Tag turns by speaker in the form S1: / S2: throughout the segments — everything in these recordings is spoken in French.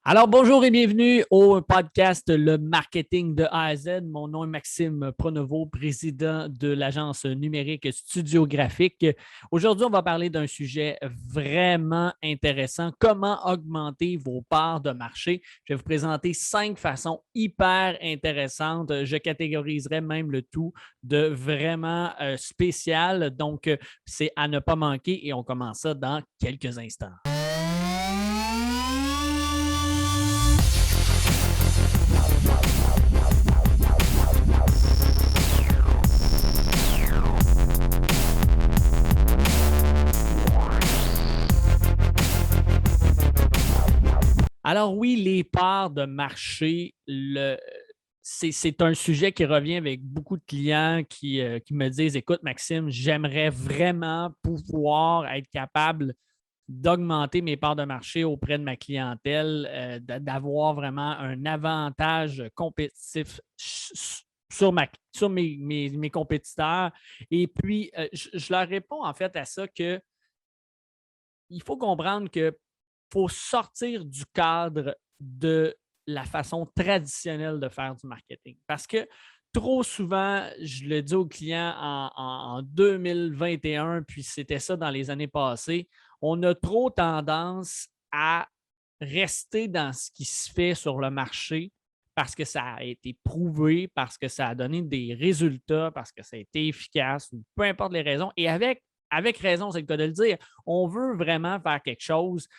S1: Alors, bonjour et bienvenue au podcast Le Marketing de A à Z. Mon nom est Maxime Pronovo, président de l'agence numérique Studio Graphique. Aujourd'hui, on va parler d'un sujet vraiment intéressant, comment augmenter vos parts de marché. Je vais vous présenter 5 façons hyper intéressantes. Je catégoriserai même le tout de vraiment spécial. Donc, c'est à ne pas manquer et on commence ça dans quelques instants. Alors oui, les parts de marché, c'est un sujet qui revient avec beaucoup de clients qui me disent, écoute Maxime, j'aimerais vraiment pouvoir être capable d'augmenter mes parts de marché auprès de ma clientèle, d'avoir vraiment un avantage compétitif sur mes compétiteurs. Et puis, je leur réponds en fait à ça qu'il faut comprendre que faut sortir du cadre de la façon traditionnelle de faire du marketing. Parce que trop souvent, je le dis aux clients en 2021, puis c'était ça dans les années passées, on a trop tendance à rester dans ce qui se fait sur le marché parce que ça a été prouvé, parce que ça a donné des résultats, parce que ça a été efficace, ou peu importe les raisons. Et avec raison, c'est le cas de le dire, on veut vraiment faire quelque chose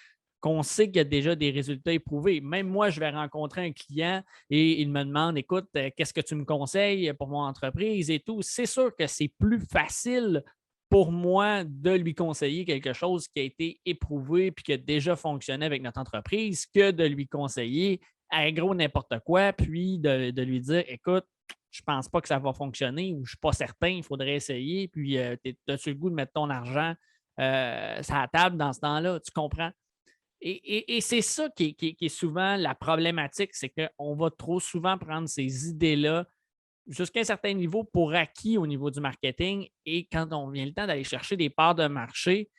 S1: qu'on sait qu'il y a déjà des résultats éprouvés. Même moi, je vais rencontrer un client et il me demande, écoute, qu'est-ce que tu me conseilles pour mon entreprise et tout. C'est sûr que c'est plus facile pour moi de lui conseiller quelque chose qui a été éprouvé puis qui a déjà fonctionné avec notre entreprise que de lui conseiller un gros n'importe quoi, puis de lui dire, écoute, je ne pense pas que ça va fonctionner ou je ne suis pas certain, il faudrait essayer, puis as-tu le goût de mettre ton argent sur la table dans ce temps-là, tu comprends? Et c'est ça qui est souvent la problématique, c'est qu'on va trop souvent prendre ces idées-là jusqu'à un certain niveau pour acquis au niveau du marketing. Et quand on vient le temps d'aller chercher des parts de marché,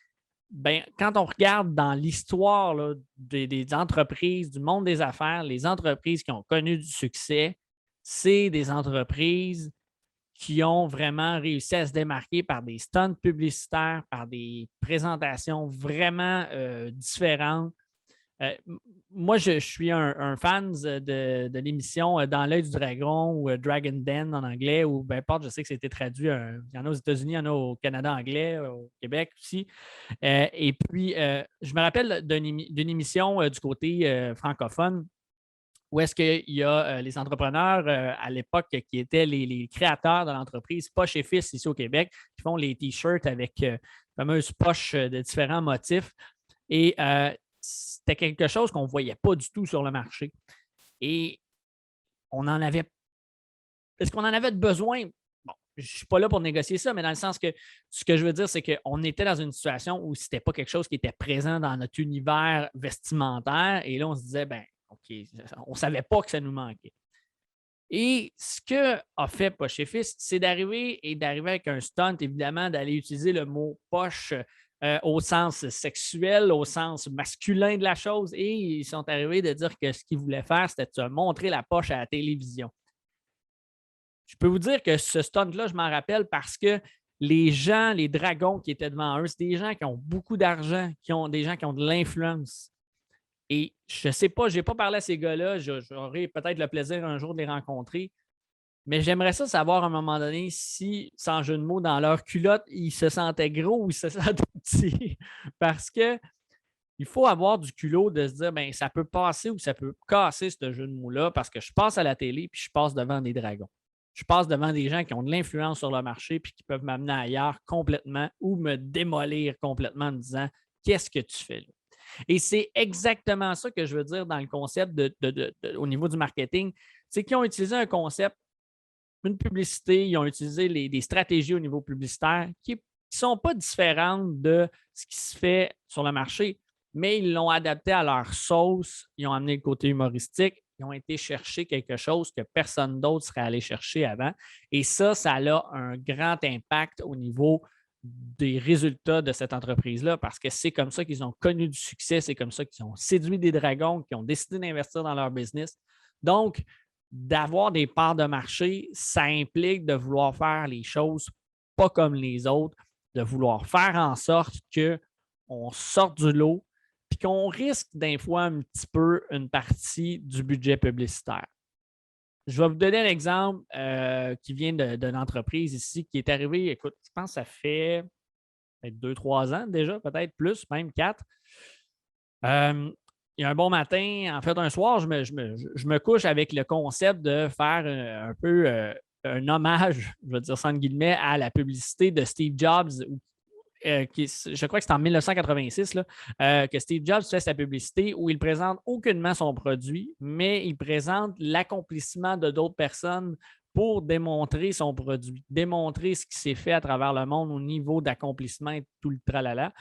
S1: ben, quand on regarde dans l'histoire là, des entreprises, du monde des affaires, les entreprises qui ont connu du succès, c'est des entreprises qui ont vraiment réussi à se démarquer par des stunts publicitaires, par des présentations vraiment différentes. Moi, je suis un fan de l'émission Dans l'œil du dragon ou Dragon Den en anglais, ou peu importe, je sais que c'était traduit. Il y en a aux États-Unis, il y en a au Canada anglais, au Québec aussi. Et puis, je me rappelle d'une émission du côté francophone où est-ce qu'il y a les entrepreneurs à l'époque qui étaient les créateurs de l'entreprise Poche et Fils ici au Québec, qui font les T-shirts avec fameuses poches de différents motifs. Et c'était quelque chose qu'on ne voyait pas du tout sur le marché. Et on en avait. Est-ce qu'on en avait de besoin? Bon, je ne suis pas là pour négocier ça, mais dans le sens que ce que je veux dire, c'est qu'on était dans une situation où ce n'était pas quelque chose qui était présent dans notre univers vestimentaire. Et là, on se disait, ben, OK, on ne savait pas que ça nous manquait. Et ce que a fait Poche et Fils, c'est d'arriver avec un stunt, évidemment, d'aller utiliser le mot poche au sens sexuel, au sens masculin de la chose. Et ils sont arrivés de dire que ce qu'ils voulaient faire, c'était de montrer la poche à la télévision. Je peux vous dire que ce stunt-là, je m'en rappelle parce que les gens, les dragons qui étaient devant eux, c'est des gens qui ont beaucoup d'argent, des gens qui ont de l'influence. Et je ne sais pas, je n'ai pas parlé à ces gars-là, j'aurai peut-être le plaisir un jour de les rencontrer, mais j'aimerais ça savoir à un moment donné si, sans jeu de mots, dans leur culotte, ils se sentaient gros ou ils se sentaient petits. Parce que il faut avoir du culot de se dire, ben, ça peut passer ou ça peut casser ce jeu de mots-là parce que je passe à la télé puis je passe devant des dragons. Je passe devant des gens qui ont de l'influence sur le marché puis qui peuvent m'amener ailleurs complètement ou me démolir complètement en me disant, qu'est-ce que tu fais là? Et c'est exactement ça que je veux dire dans le concept au niveau du marketing. C'est qu'ils ont utilisé un concept, une publicité, ils ont utilisé des stratégies au niveau publicitaire qui ne sont pas différentes de ce qui se fait sur le marché, mais ils l'ont adapté à leur sauce, ils ont amené le côté humoristique, ils ont été chercher quelque chose que personne d'autre serait allé chercher avant. Et ça a un grand impact au niveau des résultats de cette entreprise-là parce que c'est comme ça qu'ils ont connu du succès, c'est comme ça qu'ils ont séduit des dragons, qui ont décidé d'investir dans leur business. Donc, d'avoir des parts de marché, ça implique de vouloir faire les choses pas comme les autres, de vouloir faire en sorte qu'on sorte du lot puis qu'on risque des fois un petit peu une partie du budget publicitaire. Je vais vous donner un exemple qui vient d'une entreprise ici qui est arrivée, écoute, je pense que ça fait peut-être 2-3 ans déjà, peut-être plus, même 4. Il y a un bon matin, en fait, un soir, je me couche avec le concept de faire un peu un hommage, je vais dire ça entre guillemets, à la publicité de Steve Jobs, je crois que c'est en 1986 là, que Steve Jobs fait sa publicité où il ne présente aucunement son produit, mais il présente l'accomplissement de d'autres personnes pour démontrer son produit, démontrer ce qui s'est fait à travers le monde au niveau d'accomplissement et tout le tralala.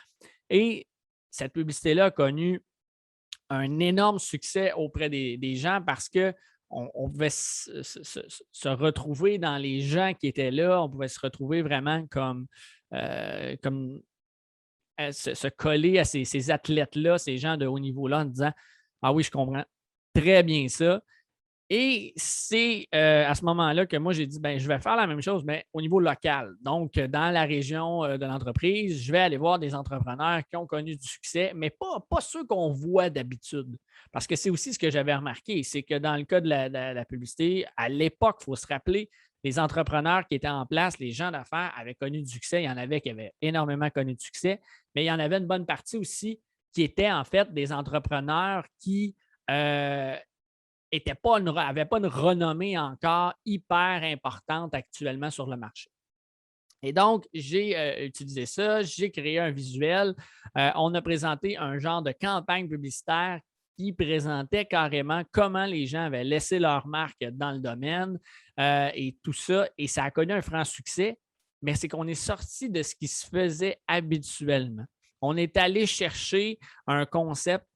S1: Et cette publicité-là a connu un énorme succès auprès des gens parce qu'on pouvait se retrouver dans les gens qui étaient là, on pouvait se retrouver vraiment comme se coller à ces athlètes-là, ces gens de haut niveau-là, en disant ah oui, je comprends très bien ça. Et c'est à ce moment-là que moi, j'ai dit ben, je vais faire la même chose, mais au niveau local. Donc, dans la région de l'entreprise, je vais aller voir des entrepreneurs qui ont connu du succès, mais pas ceux qu'on voit d'habitude. Parce que c'est aussi ce que j'avais remarqué, c'est que dans le cas de la publicité, à l'époque, il faut se rappeler, les entrepreneurs qui étaient en place, les gens d'affaires avaient connu du succès. Il y en avait qui avaient énormément connu du succès, mais il y en avait une bonne partie aussi qui étaient en fait des entrepreneurs qui n'avaient pas une renommée encore hyper importante actuellement sur le marché. Et donc, j'ai utilisé ça, j'ai créé un visuel. On a présenté un genre de campagne publicitaire qui présentait carrément comment les gens avaient laissé leur marque dans le domaine et tout ça. Et ça a connu un franc succès, mais c'est qu'on est sorti de ce qui se faisait habituellement. On est allé chercher un concept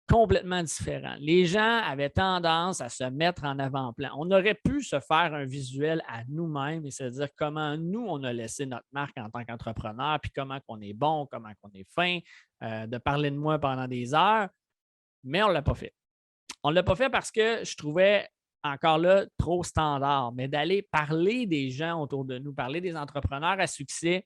S1: complètement différent. Les gens avaient tendance à se mettre en avant-plan. On aurait pu se faire un visuel à nous-mêmes et se dire comment nous, on a laissé notre marque en tant qu'entrepreneur, puis comment qu'on est bon, comment qu'on est fin, de parler de moi pendant des heures, mais on ne l'a pas fait. On ne l'a pas fait parce que je trouvais encore là trop standard, mais d'aller parler des gens autour de nous, parler des entrepreneurs à succès.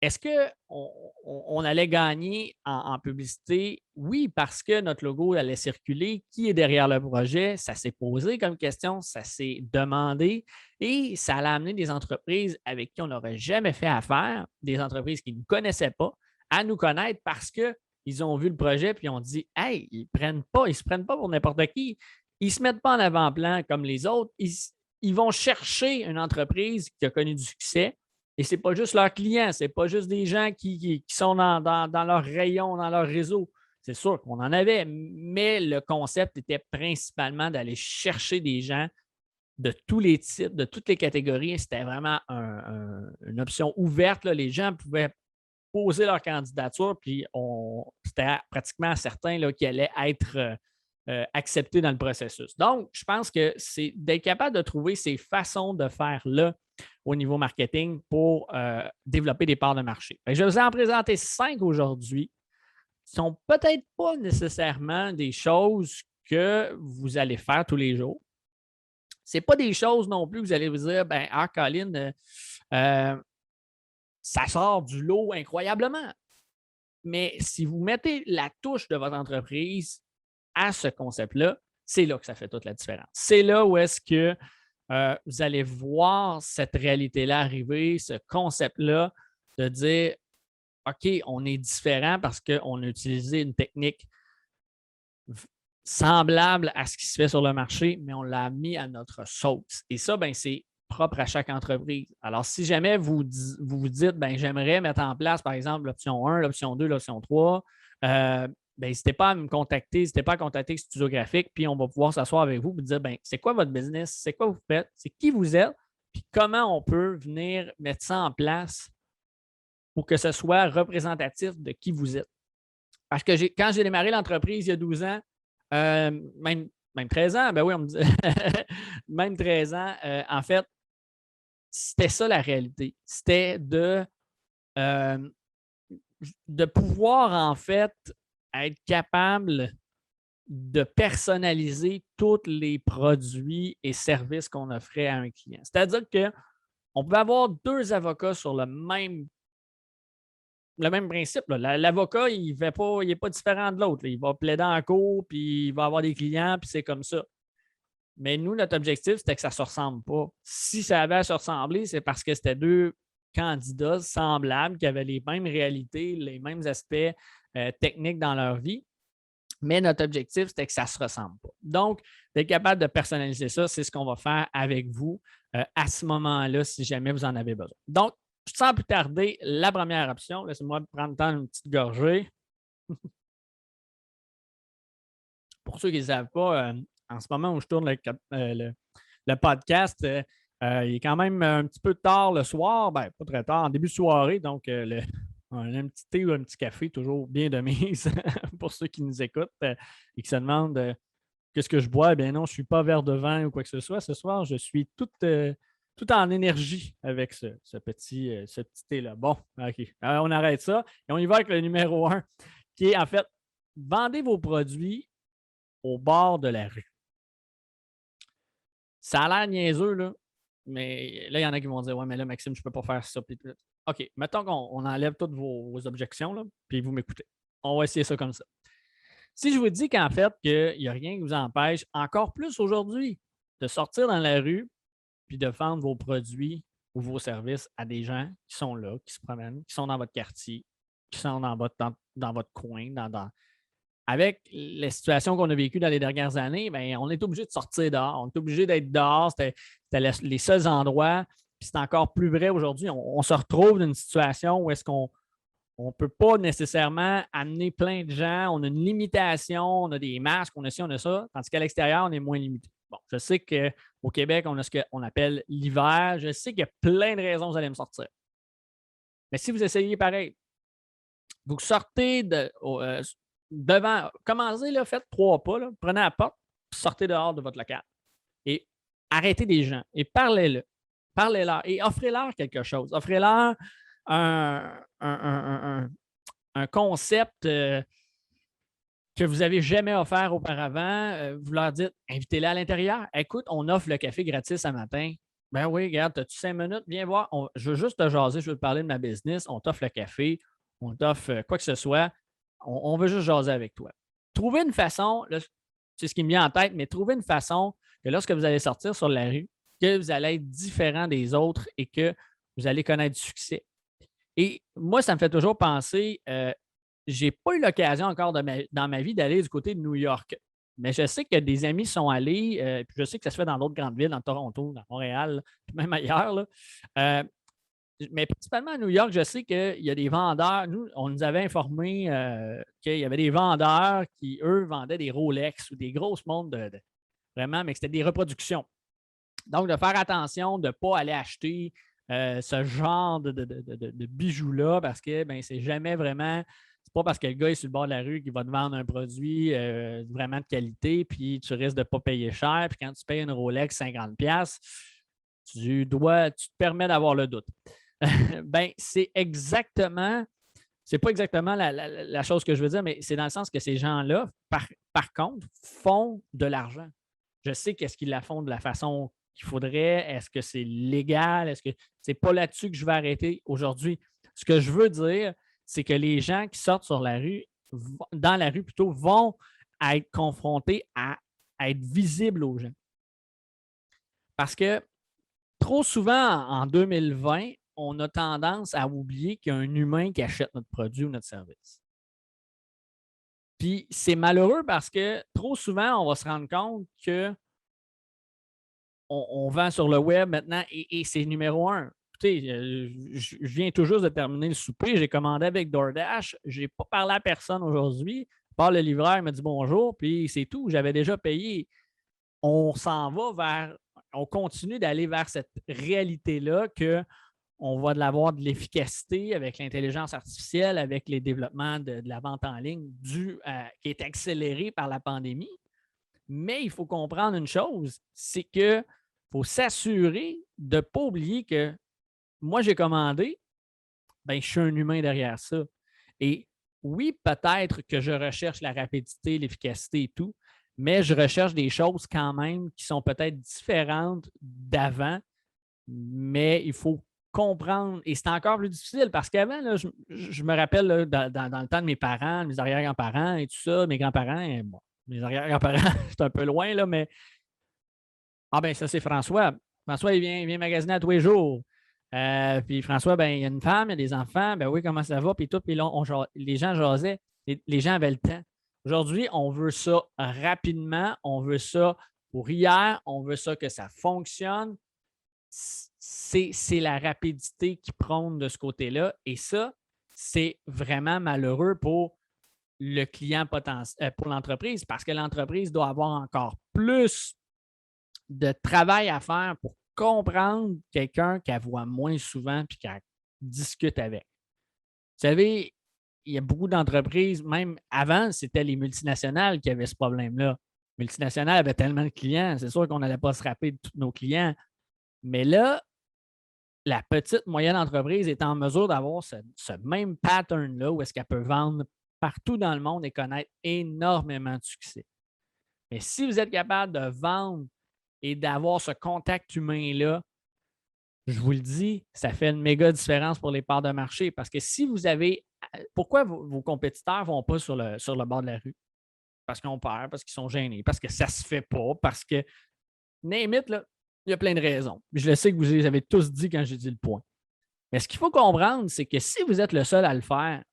S1: Est-ce qu'on allait gagner en publicité? Oui, parce que notre logo allait circuler. Qui est derrière le projet? Ça s'est posé comme question, ça s'est demandé et ça allait amener des entreprises avec qui on n'aurait jamais fait affaire, des entreprises qui ne nous connaissaient pas, à nous connaître parce qu'ils ont vu le projet et ils ont dit hey, ils ne se prennent pas pour n'importe qui. Ils ne se mettent pas en avant-plan comme les autres. Ils vont chercher une entreprise qui a connu du succès. Et ce n'est pas juste leurs clients, ce n'est pas juste des gens qui sont dans leur rayon, dans leur réseau. C'est sûr qu'on en avait, mais le concept était principalement d'aller chercher des gens de tous les types, de toutes les catégories. C'était vraiment une option ouverte. Là. Les gens pouvaient poser leur candidature, puis c'était pratiquement certain qu'ils allaient être acceptés dans le processus. Donc, je pense que c'est d'être capable de trouver ces façons de faire là au niveau marketing pour développer des parts de marché. Je vais vous en présenter 5 aujourd'hui qui ne sont peut-être pas nécessairement des choses que vous allez faire tous les jours. Ce n'est pas des choses non plus que vous allez vous dire, ben, ah, Colin, ça sort du lot incroyablement. Mais si vous mettez la touche de votre entreprise à ce concept-là, c'est là que ça fait toute la différence. C'est là où est-ce que vous allez voir cette réalité-là arriver, ce concept-là, de dire OK, on est différent parce qu'on a utilisé une technique semblable à ce qui se fait sur le marché, mais on l'a mis à notre sauce. Et ça, ben, c'est propre à chaque entreprise. Alors, si jamais vous vous dites, ben, j'aimerais mettre en place, par exemple, l'option 1, l'option 2, l'option 3, ben, n'hésitez pas à me contacter, n'hésitez pas à contacter Studio Graphique, puis on va pouvoir s'asseoir avec vous et dire ben, c'est quoi votre business, c'est quoi vous faites, c'est qui vous êtes, puis comment on peut venir mettre ça en place pour que ce soit représentatif de qui vous êtes. Parce que quand j'ai démarré l'entreprise il y a 12 ans, même 13 ans, ben oui, on me dit même 13 ans, en fait, c'était ça la réalité. C'était de de pouvoir, en fait, être capable de personnaliser tous les produits et services qu'on offrait à un client. C'est-à-dire qu'on pouvait avoir 2 avocats sur le même principe. L'avocat, il n'est pas différent de l'autre. Il va plaider en cours, puis il va avoir des clients, puis c'est comme ça. Mais nous, notre objectif, c'était que ça ne se ressemble pas. Si ça avait à se ressembler, c'est parce que c'était 2 candidats semblables qui avaient les mêmes réalités, les mêmes aspects techniques dans leur vie. Mais notre objectif, c'était que ça ne se ressemble pas. Donc, d'être capable de personnaliser ça, c'est ce qu'on va faire avec vous à ce moment-là, si jamais vous en avez besoin. Donc, sans plus tarder, la première option, laissez-moi prendre le temps d'une petite gorgée. Pour ceux qui ne savent pas, en ce moment où je tourne le podcast, il est quand même un petit peu tard le soir, ben, pas très tard, en début de soirée, donc on a un petit thé ou un petit café, toujours bien de mise pour ceux qui nous écoutent et qui se demandent qu'est-ce que je bois. Eh bien non, je ne suis pas verre de vin ou quoi que ce soit. Ce soir, je suis tout en énergie avec ce petit thé-là. Bon, OK. Alors, on arrête ça et on y va avec le numéro 1, qui est en fait, vendez vos produits au bord de la rue. Ça a l'air niaiseux, là, mais là, il y en a qui vont dire ouais, mais là, Maxime, je ne peux pas faire ça. OK, mettons qu'on enlève toutes vos objections, là, puis vous m'écoutez. On va essayer ça comme ça. Si je vous dis qu'en fait, qu'il n'y a rien qui vous empêche, encore plus aujourd'hui, de sortir dans la rue puis de vendre vos produits ou vos services à des gens qui sont là, qui se promènent, qui sont dans votre quartier, qui sont dans votre coin, avec les situations qu'on a vécues dans les dernières années, bien, on est obligé de sortir dehors. On est obligé d'être dehors. C'était les seuls endroits. Puis c'est encore plus vrai aujourd'hui. On se retrouve dans une situation où est-ce qu'on ne peut pas nécessairement amener plein de gens. On a une limitation, on a des masques, on a ci, on a ça. Tandis qu'à l'extérieur, on est moins limité. Bon, je sais qu'au Québec, on a ce qu'on appelle l'hiver. Je sais qu'il y a plein de raisons vous allez me sortir. Mais si vous essayez pareil, vous sortez devant, commencez, là, faites 3 pas, là, prenez la porte, sortez dehors de votre local et arrêtez des gens et parlez-leur et offrez-leur quelque chose. Offrez-leur un concept que vous n'avez jamais offert auparavant. Vous leur dites, invitez-les à l'intérieur. Écoute, on offre le café gratis ce matin. Ben oui, regarde, as-tu 5 minutes? Viens voir. Je veux juste te jaser, je veux te parler de ma business. On t'offre le café, on t'offre quoi que ce soit. On veut juste jaser avec toi. Trouvez une façon, c'est ce qui me vient en tête, mais trouvez une façon que lorsque vous allez sortir sur la rue, que vous allez être différent des autres et que vous allez connaître du succès. Et moi, ça me fait toujours penser, je n'ai pas eu l'occasion encore dans ma vie d'aller du côté de New York. Mais je sais que des amis sont allés, puis je sais que ça se fait dans d'autres grandes villes, dans Toronto, dans Montréal, puis même ailleurs. Là. Mais principalement à New York, je sais qu'il y a des vendeurs. Nous, on nous avait informé qu'il y avait des vendeurs qui, eux, vendaient des Rolex ou des grosses montres vraiment, mais que c'était des reproductions. Donc, de faire attention de ne pas aller acheter ce genre de bijoux-là parce que c'est jamais vraiment. C'est pas parce que le gars est sur le bord de la rue qu'il va te vendre un produit vraiment de qualité, puis tu risques de ne pas payer cher. Puis quand tu payes une Rolex 50$, tu te permets d'avoir le doute. C'est exactement, c'est pas exactement la chose que je veux dire, mais c'est dans le sens que ces gens-là, par contre, font de l'argent. Je sais qu'est-ce qu'ils la font de la façon qu'il faudrait. Est-ce que c'est légal? Est-ce que c'est pas là-dessus que je vais arrêter aujourd'hui? Ce que je veux dire, c'est que les gens qui sortent sur la rue, dans la rue plutôt, vont être confrontés à être visibles aux gens. Parce que trop souvent, en 2020, on a tendance à oublier qu'il y a un humain qui achète notre produit ou notre service. Puis c'est malheureux parce que trop souvent, on va se rendre compte que on vend sur le web maintenant et c'est numéro 1. Écoutez, je viens tout juste de terminer le souper. J'ai commandé avec DoorDash. Je n'ai pas parlé à personne aujourd'hui. Par le livreur, il m'a dit bonjour, puis c'est tout. J'avais déjà payé. On s'en va on continue d'aller vers cette réalité-là qu'on va avoir de l'efficacité avec l'intelligence artificielle, avec les développements de la vente en ligne qui est accéléré par la pandémie. Mais il faut comprendre une chose, c'est qu'il faut s'assurer de ne pas oublier que moi, j'ai commandé, ben, je suis un humain derrière ça. Et oui, peut-être que je recherche la rapidité, l'efficacité et tout, mais je recherche des choses quand même qui sont peut-être différentes d'avant, mais il faut comprendre, et c'est encore plus difficile parce qu'avant, là, je me rappelle là, dans le temps de mes parents, mes arrière-grands-parents et tout ça, mes grands-parents, bon, mes arrière-grands-parents, c'est un peu loin, là, mais ah ben ça, c'est François. François, il vient magasiner à tous les jours. Puis François, ben, il y a une femme, il y a des enfants, ben oui, comment ça va? Puis tout, puis là, les gens jasaient, les gens avaient le temps. Aujourd'hui, on veut ça rapidement, on veut ça pour hier, on veut ça que ça fonctionne. C'est la rapidité qui prône de ce côté-là. Et ça, c'est vraiment malheureux pour le client potentiel, pour l'entreprise, parce que l'entreprise doit avoir encore plus de travail à faire pour comprendre quelqu'un qu'elle voit moins souvent puis qu'elle discute avec. Vous savez, il y a beaucoup d'entreprises, même avant, c'était les multinationales qui avaient ce problème-là. Les multinationales avaient tellement de clients, c'est sûr qu'on n'allait pas se rappeler de tous nos clients. Mais là, la petite, moyenne entreprise est en mesure d'avoir ce même pattern-là où est-ce qu'elle peut vendre partout dans le monde et connaître énormément de succès. Mais si vous êtes capable de vendre et d'avoir ce contact humain-là, je vous le dis, ça fait une méga différence pour les parts de marché. Parce que si vous avez. Pourquoi vos compétiteurs ne vont pas sur le bord de la rue? Parce qu'on perd, parce qu'ils sont gênés, parce que ça ne se fait pas, parce que. Name it, là, il y a plein de raisons. Je le sais que vous les avez tous dit quand j'ai dit le point. Mais ce qu'il faut comprendre, c'est que si vous êtes le seul à le faire,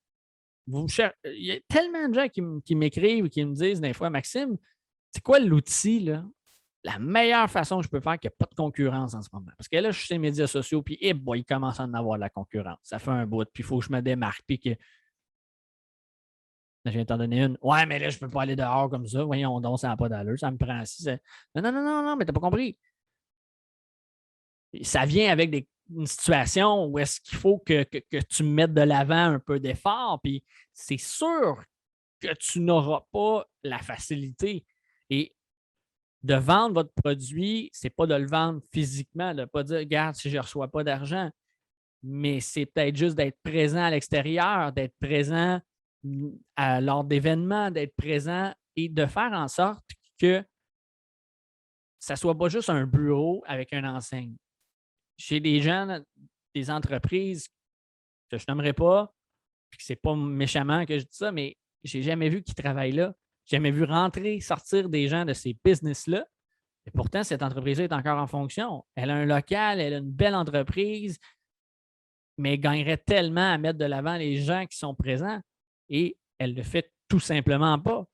S1: il y a tellement de gens qui m'écrivent, qui me disent des fois, Maxime, c'est quoi l'outil, là? La meilleure façon que je peux faire qu'il n'y ait pas de concurrence en ce moment. Parce que là, je suis sur les médias sociaux, puis il commence à en avoir de la concurrence. Ça fait un bout, puis il faut que je me démarque, puis que. Je viens de t'en donner une. Ouais, mais là, je ne peux pas aller dehors comme ça. Voyons donc, ça n'a pas d'allure. Ça me prend assis. Non, non, non, non, non, mais tu n'as pas compris. Ça vient avec une situation où est-ce qu'il faut que tu mettes de l'avant un peu d'effort, puis c'est sûr que tu n'auras pas la facilité. Et de vendre votre produit, ce n'est pas de le vendre physiquement, de ne pas dire, regarde, si je ne reçois pas d'argent, mais c'est peut-être juste d'être présent à l'extérieur, d'être présent lors d'événements, d'être présent et de faire en sorte que ça ne soit pas juste un bureau avec une enseigne. Chez des gens, des entreprises que je n'aimerais pas, puis que ce n'est pas méchamment que je dis ça, mais je n'ai jamais vu qui travaillent là. Je n'ai jamais vu rentrer, sortir des gens de ces business-là. Et pourtant, cette entreprise-là est encore en fonction. Elle a un local, elle a une belle entreprise, mais elle gagnerait tellement à mettre de l'avant les gens qui sont présents et elle ne le fait tout simplement pas.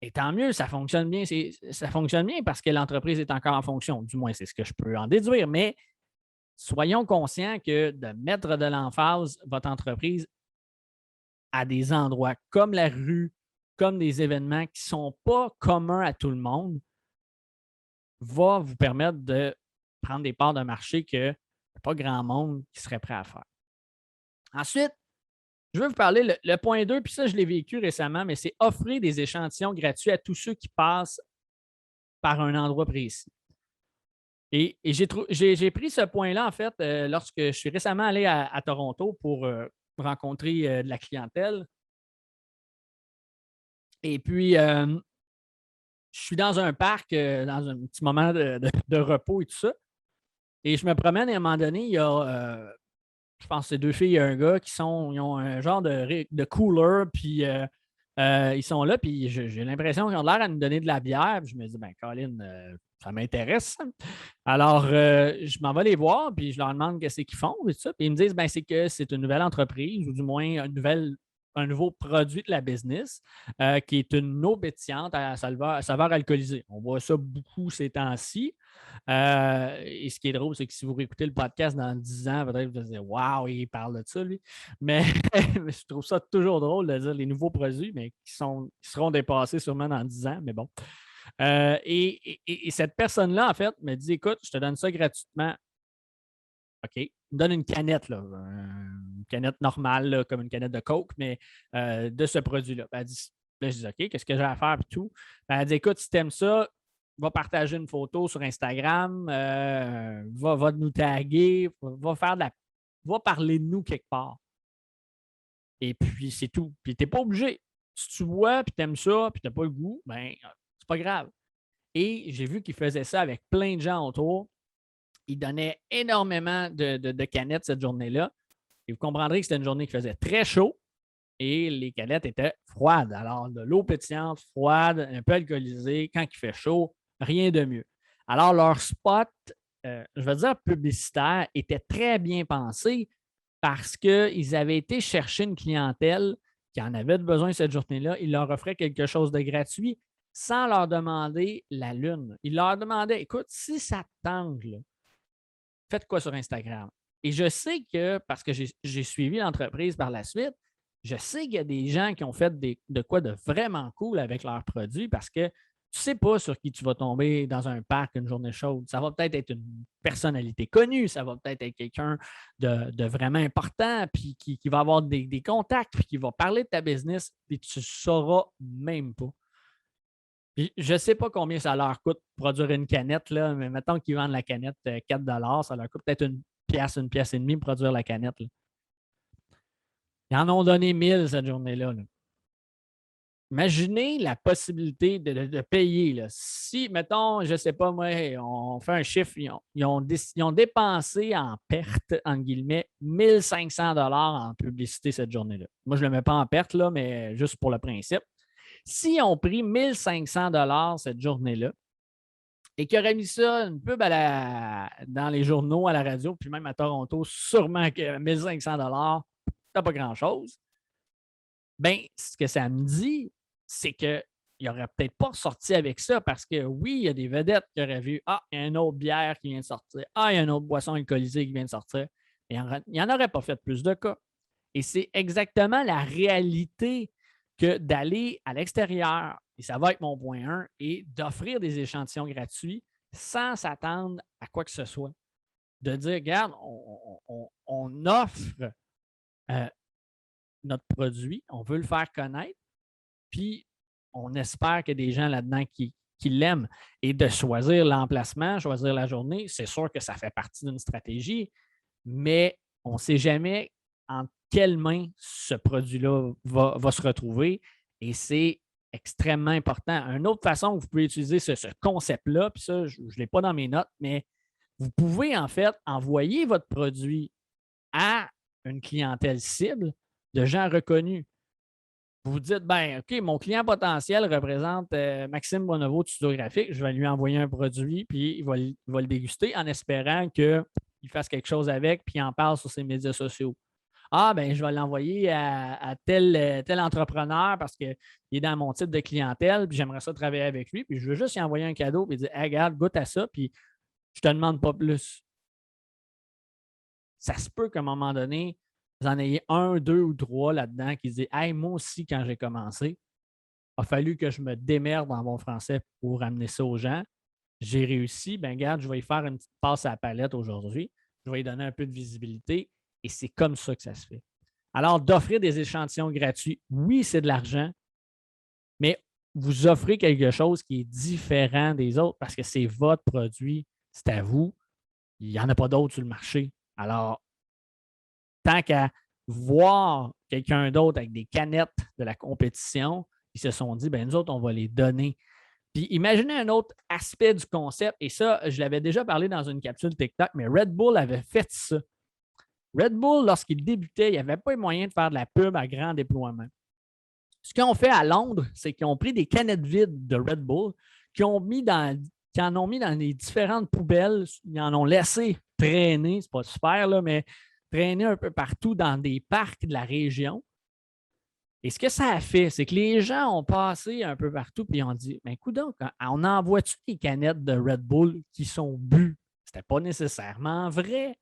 S1: Et tant mieux, ça fonctionne bien. Ça fonctionne bien parce que l'entreprise est encore en fonction. Du moins, c'est ce que je peux en déduire. Mais soyons conscients que de mettre de l'emphase votre entreprise à des endroits comme la rue, comme des événements qui ne sont pas communs à tout le monde, va vous permettre de prendre des parts de marché que n'y a pas grand monde qui serait prêt à faire. Ensuite, je veux vous parler, le point 2, puis ça, je l'ai vécu récemment, mais c'est offrir des échantillons gratuits à tous ceux qui passent par un endroit précis. Et j'ai pris ce point-là, en fait, lorsque je suis récemment allé à Toronto pour rencontrer de la clientèle. Et puis, je suis dans un parc, dans un petit moment de repos et tout ça. Et je me promène et à un moment donné, il y a, je pense que c'est deux filles et un gars ils ont un genre de cooler, puis ils sont là, puis j'ai l'impression qu'ils ont l'air à nous donner de la bière. Puis je me dis, ben Colin, ça m'intéresse. Alors, je m'en vais les voir, puis je leur demande qu'est-ce qu'ils font et tout ça. Puis ils me disent, ben c'est que c'est une nouvelle entreprise, ou du moins un nouveau produit de la business, qui est une eau pétillante à saveur alcoolisée. On voit ça beaucoup ces temps-ci. Et ce qui est drôle, c'est que si vous réécoutez le podcast dans 10 ans, peut-être vous allez dire waouh, il parle de ça, lui. Mais je trouve ça toujours drôle de dire les nouveaux produits, mais qui seront dépassés sûrement dans 10 ans. Mais bon. Et cette personne-là, en fait, me dit écoute, je te donne ça gratuitement. OK. Il me donne une canette, là, une canette normale, là, comme une canette de Coke, mais de ce produit-là. Elle dit, là, je dis OK, qu'est-ce que j'ai à faire? Puis tout. Elle dit écoute, si tu aimes ça, va partager une photo sur Instagram, va nous taguer, va faire de la va parler de nous quelque part. Et puis, c'est tout. Puis, tu n'es pas obligé. Si tu vois, puis tu aimes ça, puis tu n'as pas le goût, ben c'est pas grave. Et j'ai vu qu'il faisait ça avec plein de gens autour. Il donnait énormément de canettes cette journée-là. Et vous comprendrez que c'était une journée qui faisait très chaud et les canettes étaient froides. Alors, de l'eau pétillante, froide, un peu alcoolisée, quand il fait chaud, rien de mieux. Alors, leur spot, je veux dire publicitaire, était très bien pensé parce qu'ils avaient été chercher une clientèle qui en avait besoin cette journée-là. Ils leur offraient quelque chose de gratuit sans leur demander la lune. Ils leur demandaient, écoute, si ça te tente, là, faites quoi sur Instagram? Et je sais que, parce que j'ai suivi l'entreprise par la suite, je sais qu'il y a des gens qui ont fait de quoi de vraiment cool avec leurs produits parce que tu ne sais pas sur qui tu vas tomber dans un parc une journée chaude. Ça va peut-être être une personnalité connue, ça va peut-être être quelqu'un de vraiment important, puis qui va avoir des contacts, puis qui va parler de ta business, puis tu ne sauras même pas. Puis, je ne sais pas combien ça leur coûte produire une canette, là, mais mettons qu'ils vendent la canette 4 $, ça leur coûte peut-être une pièce et demie produire la canette. Là. Ils en ont donné 1000 cette journée-là. Là. Imaginez la possibilité de payer. Là. Si, mettons, je ne sais pas, moi, on fait un chiffre, ils ont dépensé en perte, entre guillemets, 1500 $ en publicité cette journée-là. Moi, je ne le mets pas en perte, là, mais juste pour le principe. S'ils ont pris 1500 $ cette journée-là et qu'ils auraient mis ça une pub dans les journaux, à la radio, puis même à Toronto, sûrement que 1500 $, c'est pas grand-chose. Bien, ce que ça me dit, c'est qu'il n'aurait peut-être pas sorti avec ça parce que oui, il y a des vedettes qui auraient vu ah, il y a une autre bière qui vient de sortir, ah, il y a une autre boisson alcoolisée qui vient de sortir. Mais il n'y en aurait pas fait plus de cas. Et c'est exactement la réalité que d'aller à l'extérieur, et ça va être mon point 1, et d'offrir des échantillons gratuits sans s'attendre à quoi que ce soit. De dire, regarde, on offre notre produit, on veut le faire connaître, puis on espère qu'il y a des gens là-dedans qui l'aiment. Et de choisir l'emplacement, choisir la journée, c'est sûr que ça fait partie d'une stratégie, mais on ne sait jamais en quelle main ce produit-là va se retrouver et c'est extrêmement important. Une autre façon que vous pouvez utiliser ce concept-là, puis ça, je ne l'ai pas dans mes notes, mais vous pouvez en fait envoyer votre produit à une clientèle cible de gens reconnus. Vous vous dites, ben, OK, mon client potentiel représente Maxime Bonneveau de Studio Graphique. Je vais lui envoyer un produit, puis il va le déguster en espérant qu'il fasse quelque chose avec, puis il en parle sur ses médias sociaux. Ah, ben, je vais l'envoyer à tel entrepreneur parce qu'il est dans mon type de clientèle, puis j'aimerais ça travailler avec lui, puis je veux juste lui envoyer un cadeau, puis dire, hey, regarde, goûte à ça, puis je ne te demande pas plus. Ça se peut qu'à un moment donné, vous en ayez un, deux ou trois là-dedans qui disent hey, moi aussi, quand j'ai commencé, il a fallu que je me démerde en bon français pour amener ça aux gens. J'ai réussi, ben regarde, je vais y faire une petite passe à la palette aujourd'hui. Je vais y donner un peu de visibilité et c'est comme ça que ça se fait. Alors, d'offrir des échantillons gratuits, oui, c'est de l'argent, mais vous offrez quelque chose qui est différent des autres parce que c'est votre produit, c'est à vous. Il n'y en a pas d'autres sur le marché. Alors, tant qu'à voir quelqu'un d'autre avec des canettes de la compétition, ils se sont dit, ben nous autres, on va les donner. Puis imaginez un autre aspect du concept, et ça, je l'avais déjà parlé dans une capsule TikTok, mais Red Bull avait fait ça. Red Bull, lorsqu'il débutait, il n'y avait pas les moyens de faire de la pub à grand déploiement. Ce qu'ils ont fait à Londres, c'est qu'ils ont pris des canettes vides de Red Bull, qui en ont mis dans les différentes poubelles, ils en ont laissé traîner, c'est pas super, là, mais traîner un peu partout dans des parcs de la région. Et ce que ça a fait, c'est que les gens ont passé un peu partout et ont dit ben, coudonc, on envoie-tu des canettes de Red Bull qui sont bues? C'était pas nécessairement vrai,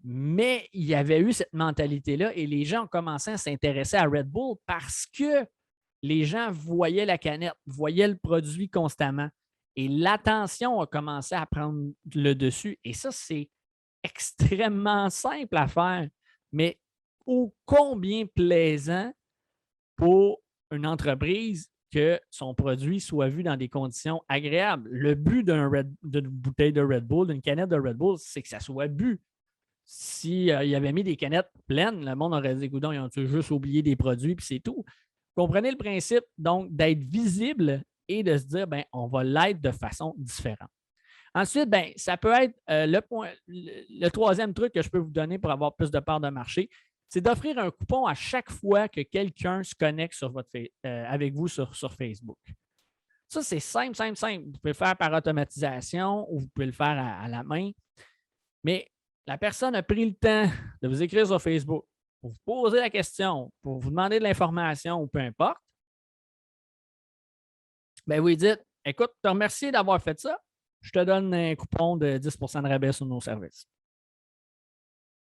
S1: mais il y avait eu cette mentalité-là et les gens ont commencé à s'intéresser à Red Bull parce que les gens voyaient la canette, voyaient le produit constamment et l'attention a commencé à prendre le dessus. Et ça, c'est extrêmement simple à faire, mais ô combien plaisant pour une entreprise que son produit soit vu dans des conditions agréables. Le but d'une bouteille de Red Bull, d'une canette de Red Bull, c'est que ça soit bu. Si il avait mis des canettes pleines, le monde aurait dit, coudonc, ils ont juste oublié des produits, puis c'est tout. Comprenez le principe, donc, d'être visible et de se dire, ben, on va l'être de façon différente. Ensuite, ben, ça peut être le troisième truc que je peux vous donner pour avoir plus de parts de marché, c'est d'offrir un coupon à chaque fois que quelqu'un se connecte avec vous sur Facebook. Ça, c'est simple, simple, simple. Vous pouvez le faire par automatisation ou vous pouvez le faire à la main. Mais la personne a pris le temps de vous écrire sur Facebook pour vous poser la question, pour vous demander de l'information ou peu importe. Ben, vous lui dites, écoute, te remercie d'avoir fait ça. Je te donne un coupon de 10 de rabais sur nos services.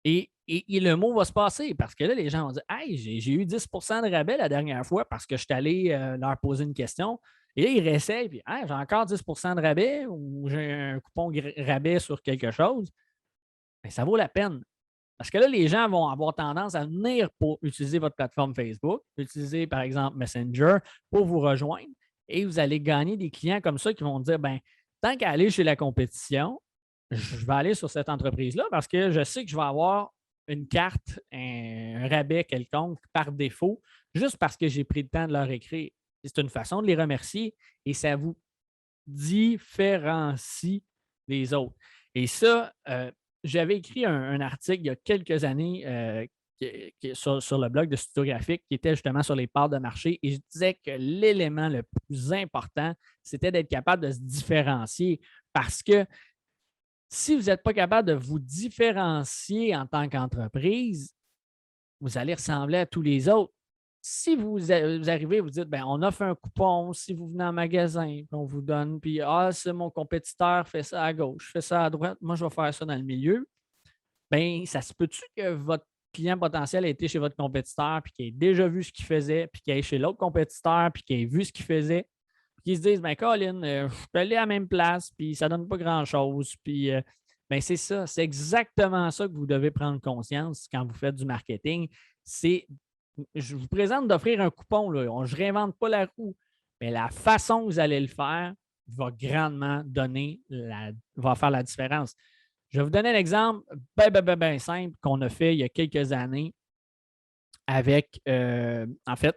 S1: Et le mot va se passer parce que là, les gens vont dire, hey, j'ai eu 10 de rabais la dernière fois parce que je suis allé leur poser une question. Et là, ils réessayent, puis hey, j'ai encore 10 de rabais ou j'ai un coupon rabais sur quelque chose. Bien, ça vaut la peine. Parce que là, les gens vont avoir tendance à venir pour utiliser votre plateforme Facebook, utiliser par exemple Messenger pour vous rejoindre et vous allez gagner des clients comme ça qui vont dire, ben, tant qu'à aller chez la compétition, je vais aller sur cette entreprise-là parce que je sais que je vais avoir une carte, un rabais quelconque par défaut, juste parce que j'ai pris le temps de leur écrire. C'est une façon de les remercier et ça vous différencie des autres. Et ça, j'avais écrit un article il y a quelques années sur le blog de Studio Graphique qui était justement sur les parts de marché et je disais que l'élément le plus important, c'était d'être capable de se différencier parce que si vous n'êtes pas capable de vous différencier en tant qu'entreprise, vous allez ressembler à tous les autres. Si vous arrivez, vous dites, ben, on offre un coupon si vous venez en magasin, on vous donne, puis c'est mon compétiteur, fait ça à gauche, fait ça à droite, moi, je vais faire ça dans le milieu. Bien, ça se peut-tu que votre client potentiel ait été chez votre compétiteur, puis qu'il ait déjà vu ce qu'il faisait, puis qu'il ait chez l'autre compétiteur, puis qu'il ait vu ce qu'il faisait, puis qu'il se dise, ben, Colin, je suis allé à la même place, puis ça ne donne pas grand-chose, puis ben, c'est ça, c'est exactement ça que vous devez prendre conscience quand vous faites du marketing. Je vous présente d'offrir un coupon, là. Je ne réinvente pas la roue, mais la façon que vous allez le faire va grandement va faire la différence. Je vais vous donner un exemple bien simple qu'on a fait il y a quelques années avec, en fait,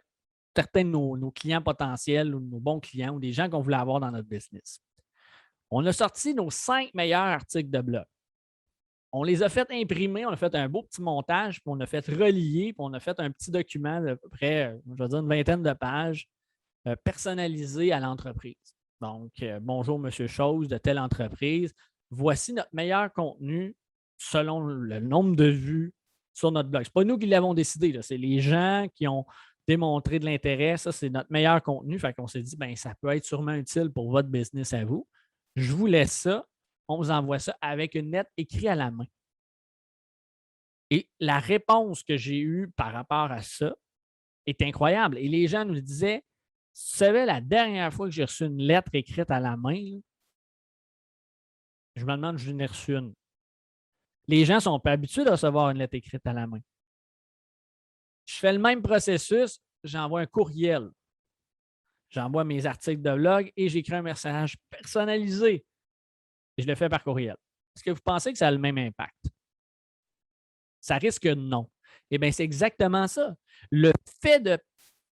S1: certains de nos clients potentiels ou nos bons clients ou des gens qu'on voulait avoir dans notre business. On a sorti nos 5 meilleurs articles de blog. On les a fait imprimer, on a fait un beau petit montage, puis on a fait relier, puis on a fait un petit document d'à peu près, je vais dire, une vingtaine de pages personnalisé à l'entreprise. Donc, bonjour, Monsieur Chose de telle entreprise. Voici notre meilleur contenu selon le nombre de vues sur notre blog. Ce n'est pas nous qui l'avons décidé, c'est les gens qui ont démontré de l'intérêt. Ça, c'est notre meilleur contenu. Fait qu'on s'est dit, ben, ça peut être sûrement utile pour votre business à vous. Je vous laisse ça. On vous envoie ça avec une lettre écrite à la main. Et la réponse que j'ai eue par rapport à ça est incroyable. Et les gens nous disaient, tu savais, la dernière fois que j'ai reçu une lettre écrite à la main, là, je me demande si j'en ai reçu une. Les gens ne sont pas habitués de recevoir une lettre écrite à la main. Je fais le même processus, j'envoie un courriel. J'envoie mes articles de blog et j'écris un message personnalisé. Et je le fais par courriel. Est-ce que vous pensez que ça a le même impact? Ça risque non. Eh bien, c'est exactement ça. Le fait de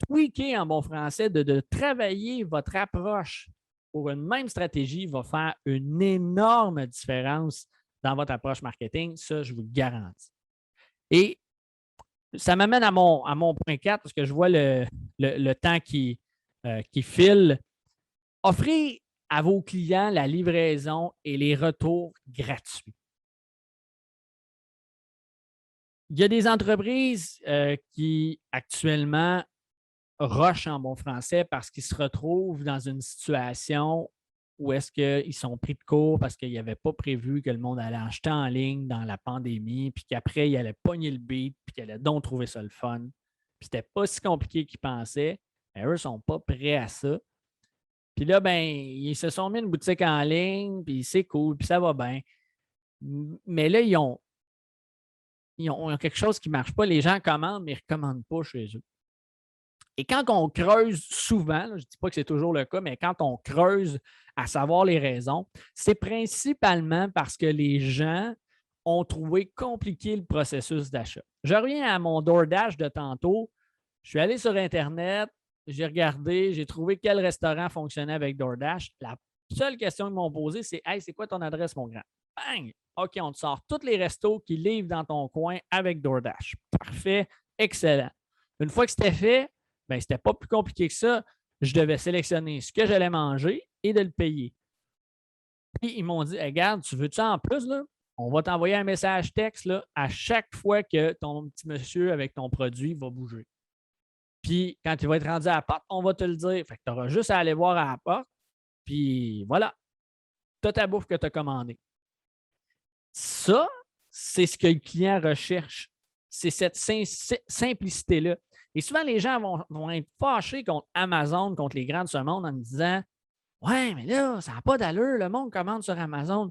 S1: tweaker en bon français, de travailler votre approche pour une même stratégie va faire une énorme différence dans votre approche marketing. Ça, je vous le garantis. Et ça m'amène à mon point 4 parce que je vois le temps qui file. Offrez à vos clients la livraison et les retours gratuits. Il y a des entreprises qui actuellement rushent en bon français parce qu'ils se retrouvent dans une situation où est-ce qu'ils sont pris de court parce qu'ils n'avaient pas prévu que le monde allait acheter en ligne dans la pandémie, puis qu'après, ils allaient pogner le beat, puis qu'ils allaient donc trouver ça le fun. Puis c'était pas si compliqué qu'ils pensaient. Mais eux ne sont pas prêts à ça. Puis là, ben, ils se sont mis une boutique en ligne, puis c'est cool, puis ça va bien. Mais là, ils ont quelque chose qui ne marche pas. Les gens commandent, mais ils ne recommandent pas chez eux. Et quand on creuse souvent, là, je ne dis pas que c'est toujours le cas, mais quand on creuse à savoir les raisons, c'est principalement parce que les gens ont trouvé compliqué le processus d'achat. Je reviens à mon DoorDash de tantôt. Je suis allé sur Internet, j'ai regardé, j'ai trouvé quel restaurant fonctionnait avec DoorDash. La seule question qu'ils m'ont posée, c'est « Hey, c'est quoi ton adresse, mon grand? » Bang! OK, on te sort tous les restos qui livrent dans ton coin avec DoorDash. Parfait, excellent. Une fois que c'était fait, ben, c'était pas plus compliqué que ça. Je devais sélectionner ce que j'allais manger et de le payer. Puis ils m'ont dit, hey, regarde, tu veux ça en plus, là? On va t'envoyer un message texte là, à chaque fois que ton petit monsieur avec ton produit va bouger. Puis quand il va être rendu à la porte, on va te le dire. Fait que tu auras juste à aller voir à la porte. Puis voilà, tu as ta bouffe que tu as commandée. Ça, c'est ce que le client recherche. C'est cette simplicité-là. Et souvent, les gens vont être fâchés contre Amazon, contre les grands de ce monde en me disant ouais, mais là, ça n'a pas d'allure, le monde commande sur Amazon.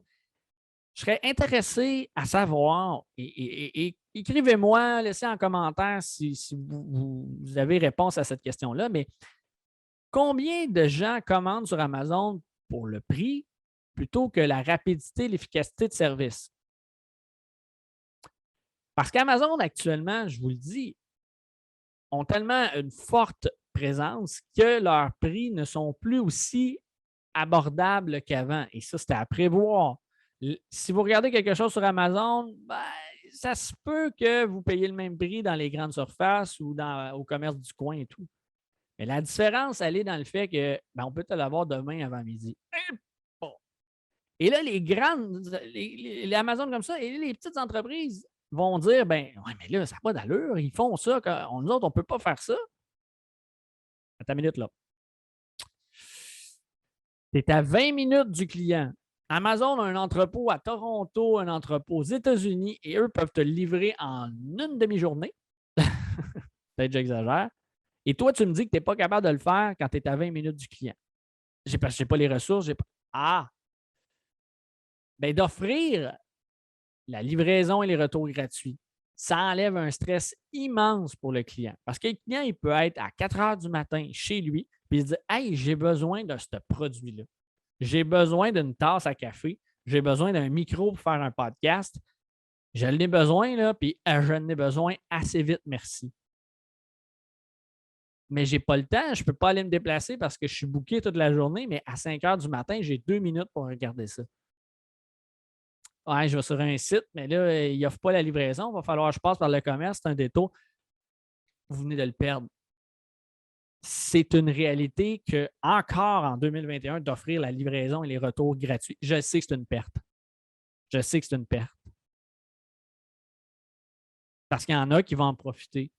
S1: Je serais intéressé à savoir, et écrivez-moi, laissez en commentaire si vous avez réponse à cette question-là, mais combien de gens commandent sur Amazon pour le prix plutôt que la rapidité et l'efficacité de service? Parce qu'Amazon, actuellement, je vous le dis, ont tellement une forte présence que leurs prix ne sont plus aussi abordables qu'avant. Et ça, c'était à prévoir. Si vous regardez quelque chose sur Amazon, ben, ça se peut que vous payiez le même prix dans les grandes surfaces ou au commerce du coin et tout. Mais la différence, elle est dans le fait que ben, on peut te l'avoir demain avant midi. Bon. Et là, les grandes, les Amazon comme ça, et les petites entreprises vont dire ben ouais, mais là, ça n'a pas d'allure, ils font ça. Nous autres, on ne peut pas faire ça. Attends une minute là. Tu es à 20 minutes du client. Amazon a un entrepôt à Toronto, un entrepôt aux États-Unis, et eux peuvent te le livrer en une demi-journée. Peut-être que j'exagère. Et toi, tu me dis que tu n'es pas capable de le faire quand tu es à 20 minutes du client. Je n'ai pas les ressources. Ah! Bien, d'offrir la livraison et les retours gratuits, ça enlève un stress immense pour le client. Parce que le client, il peut être à 4 heures du matin chez lui, puis il se dit hey, j'ai besoin de ce produit-là. J'ai besoin d'une tasse à café. J'ai besoin d'un micro pour faire un podcast. Je l'ai besoin, là, puis je n'ai besoin assez vite, merci. Mais je n'ai pas le temps, je ne peux pas aller me déplacer parce que je suis booké toute la journée, mais à 5 heures du matin, j'ai 2 minutes pour regarder ça. Ouais, je vais sur un site, mais là, il n'offre pas la livraison. Il va falloir que je passe par le commerce, c'est un détour. Vous venez de le perdre. C'est une réalité que, encore en 2021, d'offrir la livraison et les retours gratuits. Je sais que c'est une perte. Je sais que c'est une perte. Parce qu'il y en a qui vont en profiter.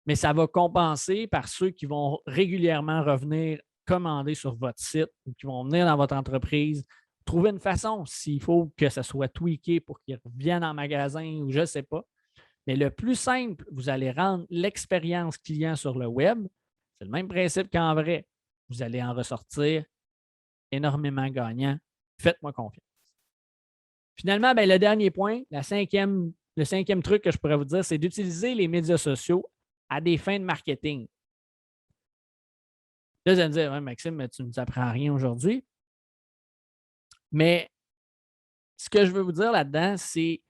S1: Mais ça va compenser par ceux qui vont régulièrement revenir commander sur votre site ou qui vont venir dans votre entreprise. Trouver une façon, s'il faut que ça soit tweaké pour qu'ils reviennent en magasin ou je ne sais pas. Mais le plus simple, vous allez rendre l'expérience client sur le web. C'est le même principe qu'en vrai. Vous allez en ressortir énormément gagnant. Faites-moi confiance. Finalement, ben, le dernier point, le cinquième truc que je pourrais vous dire, c'est d'utiliser les médias sociaux à des fins de marketing. Là, vous allez me dire, ouais, Maxime, tu ne nous apprends rien aujourd'hui. Mais ce que je veux vous dire là-dedans, c'est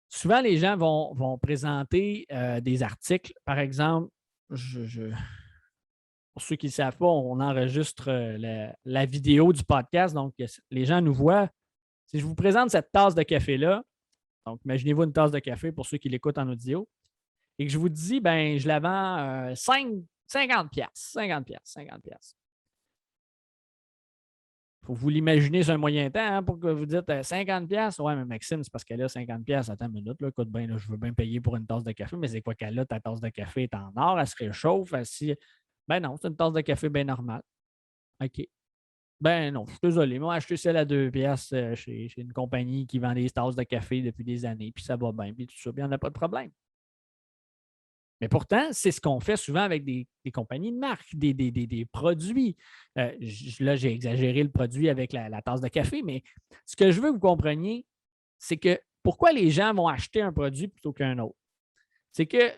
S1: souvent les gens vont présenter des articles. Par exemple, pour ceux qui ne savent pas, on enregistre la vidéo du podcast, donc les gens nous voient. Si je vous présente cette tasse de café-là, donc imaginez-vous une tasse de café pour ceux qui l'écoutent en audio, et que je vous dis, ben, je la vends 50 piastres, 50 piastres, 50 piastres. Il faut vous l'imaginer sur un moyen temps hein, pour que vous dites 50 piastres. Ouais, mais Maxime, c'est parce qu'elle a 50 piastres. Attends une minute, là, écoute bien, là, je veux bien payer pour une tasse de café, mais c'est quoi qu'elle a? Ta tasse de café est en or, elle se réchauffe. Ben non, c'est une tasse de café bien normale. OK. Ben non, je suis désolé. Moi, j'ai acheté celle à 2 piastres chez une compagnie qui vend des tasses de café depuis des années, puis ça va bien, puis tout ça, puis il n'y en a pas de problème. Mais pourtant, c'est ce qu'on fait souvent avec des compagnies de marque, des produits. Là, j'ai exagéré le produit avec la tasse de café, mais ce que je veux que vous compreniez, c'est que pourquoi les gens vont acheter un produit plutôt qu'un autre? C'est que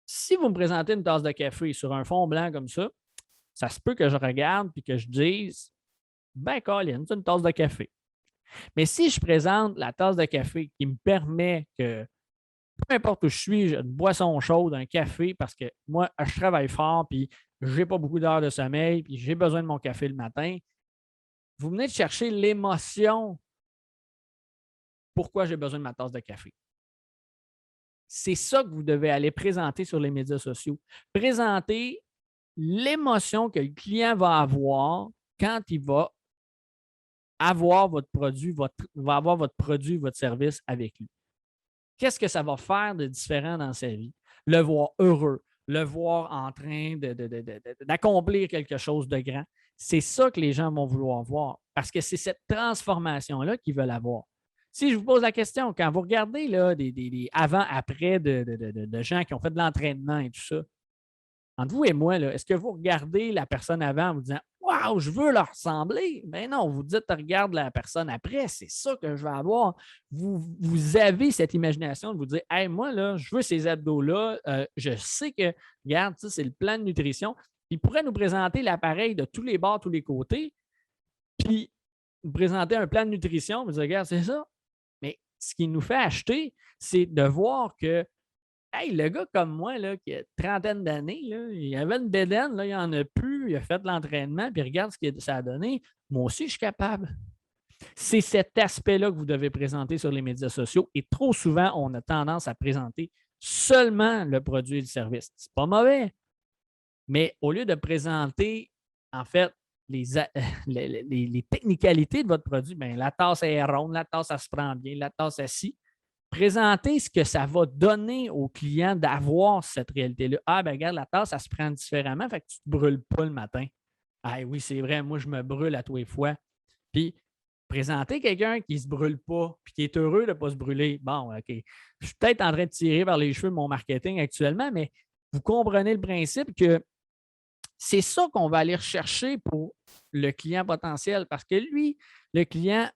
S1: si vous me présentez une tasse de café sur un fond blanc comme ça se peut que je regarde et que je dise ben, Colin, c'est une tasse de café. Mais si je présente la tasse de café qui me permet que, peu importe où je suis, j'ai une boisson chaude, un café, parce que moi, je travaille fort, puis je n'ai pas beaucoup d'heures de sommeil, puis j'ai besoin de mon café le matin, vous venez de chercher l'émotion. Pourquoi j'ai besoin de ma tasse de café? C'est ça que vous devez aller présenter sur les médias sociaux. Présenter l'émotion que le client va avoir quand il va avoir votre produit, va avoir votre produit, votre service avec lui. Qu'est-ce que ça va faire de différent dans sa vie? Le voir heureux, le voir en train d'accomplir quelque chose de grand. C'est ça que les gens vont vouloir voir parce que c'est cette transformation-là qu'ils veulent avoir. Si je vous pose la question, quand vous regardez là, des avant-après de gens qui ont fait de l'entraînement et tout ça, entre vous et moi, est-ce que vous regardez la personne avant en vous disant waouh, je veux leur ressembler? Mais non, vous dites regarde la personne après, c'est ça que je veux avoir. Vous avez cette imagination de vous dire hey, moi, là, je veux ces abdos-là. Je sais que, regarde, ça, c'est le plan de nutrition. Il pourrait nous présenter l'appareil de tous les bords, tous les côtés, puis nous présenter un plan de nutrition, vous dire regarde, c'est ça. Mais ce qui nous fait acheter, c'est de voir que hey, le gars comme moi, là, qui a une trentaine d'années, là, il avait une bédaine, là, il n'en a plus, il a fait de l'entraînement, puis regarde ce que ça a donné. Moi aussi, je suis capable. C'est cet aspect-là que vous devez présenter sur les médias sociaux. Et trop souvent, on a tendance à présenter seulement le produit et le service. C'est pas mauvais. Mais au lieu de présenter, en fait, les technicalités de votre produit, bien, la tasse est ronde, la tasse, elle se prend bien, la tasse, elle scie. Présenter ce que ça va donner au client d'avoir cette réalité-là. Ah, ben regarde, la tasse, ça se prend différemment, fait que tu ne te brûles pas le matin. Ah oui, c'est vrai, moi, je me brûle à tous les fois. Puis, présenter quelqu'un qui ne se brûle pas, puis qui est heureux de ne pas se brûler. Bon, OK. Je suis peut-être en train de tirer vers les cheveux mon marketing actuellement, mais vous comprenez le principe que c'est ça qu'on va aller rechercher pour le client potentiel parce que lui, le client,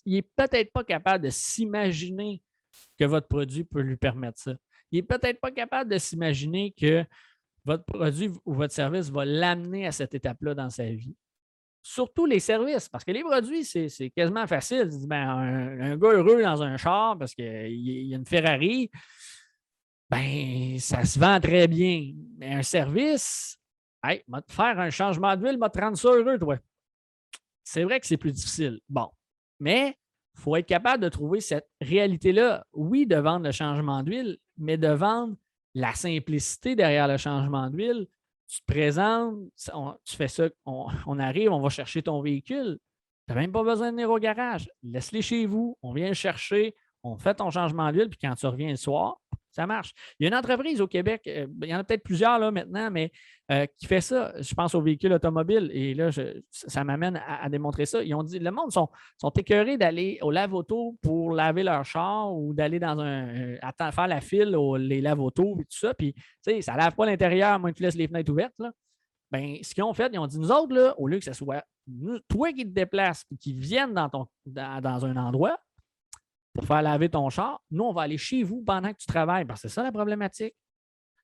S1: il n'est peut-être pas capable de s'imaginer que votre produit peut lui permettre ça. Il n'est peut-être pas capable de s'imaginer que votre produit ou votre service va l'amener à cette étape-là dans sa vie. Surtout les services, parce que les produits, c'est quasiment facile. Ben, un gars heureux dans un char parce qu'il y a une Ferrari, ben, ça se vend très bien. Mais un service, hey, va te faire un changement d'huile, va te rendre ça heureux, toi. C'est vrai que c'est plus difficile. Bon, mais il faut être capable de trouver cette réalité-là. Oui, de vendre le changement d'huile, mais de vendre la simplicité derrière le changement d'huile. Tu te présentes, tu fais ça, on arrive, on va chercher ton véhicule. Tu n'as même pas besoin de venir au garage. Laisse-les chez vous, on vient le chercher, on fait ton changement d'huile, puis quand tu reviens le soir, ça marche. Il y a une entreprise au Québec, il y en a peut-être plusieurs là maintenant, mais qui fait ça. Je pense aux véhicules automobiles. Et là, ça m'amène à démontrer ça. Ils ont dit le monde sont écœurés d'aller au lave-auto pour laver leur char ou d'aller dans faire la file les lave-autos et tout ça. Puis, tu sais, ça ne lave pas l'intérieur, à moins que tu laisses les fenêtres ouvertes. Là. Ben, ce qu'ils ont fait, ils ont dit nous autres, là, au lieu que ce soit toi qui te déplaces et qui viennent dans un endroit, pour faire laver ton char, nous, on va aller chez vous pendant que tu travailles. Parce que c'est ça la problématique.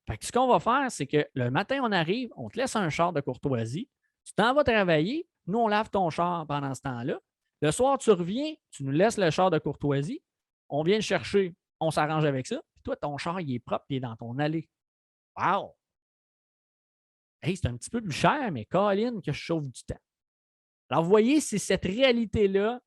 S1: Fait que ce qu'on va faire, c'est que le matin, on arrive, on te laisse un char de courtoisie, tu t'en vas travailler, nous, on lave ton char pendant ce temps-là. Le soir, tu reviens, tu nous laisses le char de courtoisie, on vient le chercher, on s'arrange avec ça, puis toi, ton char, il est propre, il est dans ton allée. Wow! Hey, c'est un petit peu plus cher, mais Colin, que je chauffe du temps. Alors, vous voyez, c'est cette réalité-là.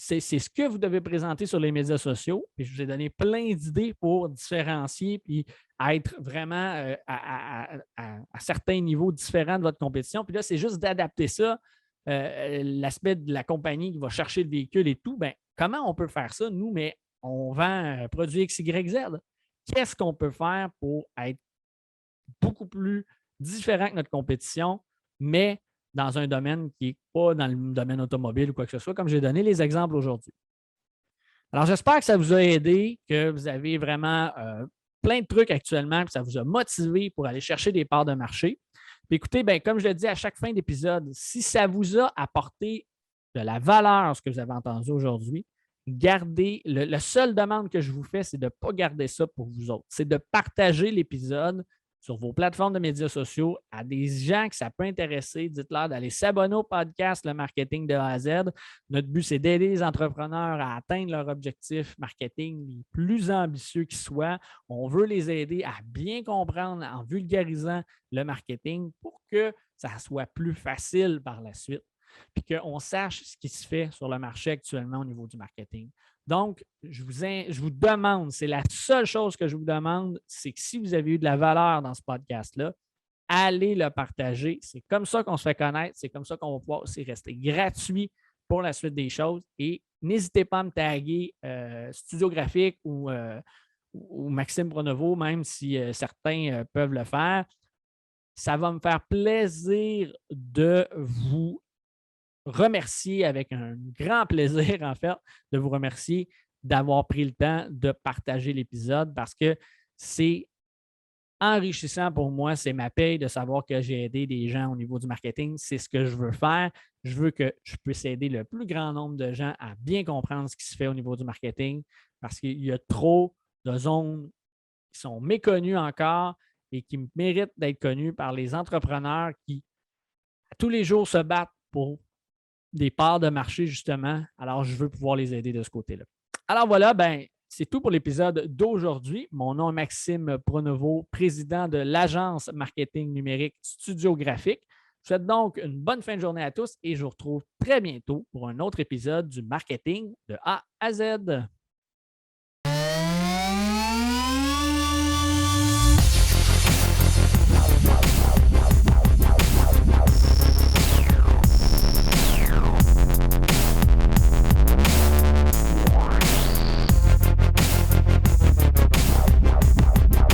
S1: C'est ce que vous devez présenter sur les médias sociaux. Puis je vous ai donné plein d'idées pour différencier puis être vraiment à certains niveaux différents de votre compétition. Puis là, c'est juste d'adapter ça, l'aspect de la compagnie qui va chercher le véhicule et tout. Bien, comment on peut faire ça, nous, mais on vend un produit X, Y, Z. Qu'est-ce qu'on peut faire pour être beaucoup plus différent que notre compétition, mais dans un domaine qui n'est pas dans le domaine automobile ou quoi que ce soit, comme j'ai donné les exemples aujourd'hui. Alors, j'espère que ça vous a aidé, que vous avez vraiment plein de trucs actuellement, que ça vous a motivé pour aller chercher des parts de marché. Puis écoutez, bien, comme je le dis à chaque fin d'épisode, si ça vous a apporté de la valeur, ce que vous avez entendu aujourd'hui, gardez, la seule demande que je vous fais, c'est de ne pas garder ça pour vous autres. C'est de partager l'épisode sur vos plateformes de médias sociaux à des gens que ça peut intéresser. Dites-leur d'aller s'abonner au podcast Le Marketing de A à Z. Notre but, c'est d'aider les entrepreneurs à atteindre leur objectif marketing les plus ambitieux qui soient. On veut les aider à bien comprendre en vulgarisant le marketing pour que ça soit plus facile par la suite, puis qu'on sache ce qui se fait sur le marché actuellement au niveau du marketing. Donc, je vous demande, c'est la seule chose que je vous demande, c'est que si vous avez eu de la valeur dans ce podcast-là, allez le partager. C'est comme ça qu'on se fait connaître. C'est comme ça qu'on va pouvoir aussi rester gratuit pour la suite des choses. Et n'hésitez pas à me taguer Studio Graphique ou Maxime Pronovo, même si certains peuvent le faire. Ça va me faire plaisir de vous remercier avec un grand plaisir, en fait, de vous remercier d'avoir pris le temps de partager l'épisode parce que c'est enrichissant pour moi. C'est ma paye de savoir que j'ai aidé des gens au niveau du marketing. C'est ce que je veux faire. Je veux que je puisse aider le plus grand nombre de gens à bien comprendre ce qui se fait au niveau du marketing parce qu'il y a trop de zones qui sont méconnues encore et qui méritent d'être connues par les entrepreneurs qui, tous les jours, se battent pour des parts de marché, justement. Alors, je veux pouvoir les aider de ce côté-là. Alors voilà, ben, c'est tout pour l'épisode d'aujourd'hui. Mon nom est Maxime Pronovo, président de l'agence marketing numérique Studio Graphique. Je vous souhaite donc une bonne fin de journée à tous et je vous retrouve très bientôt pour un autre épisode du marketing de A à Z.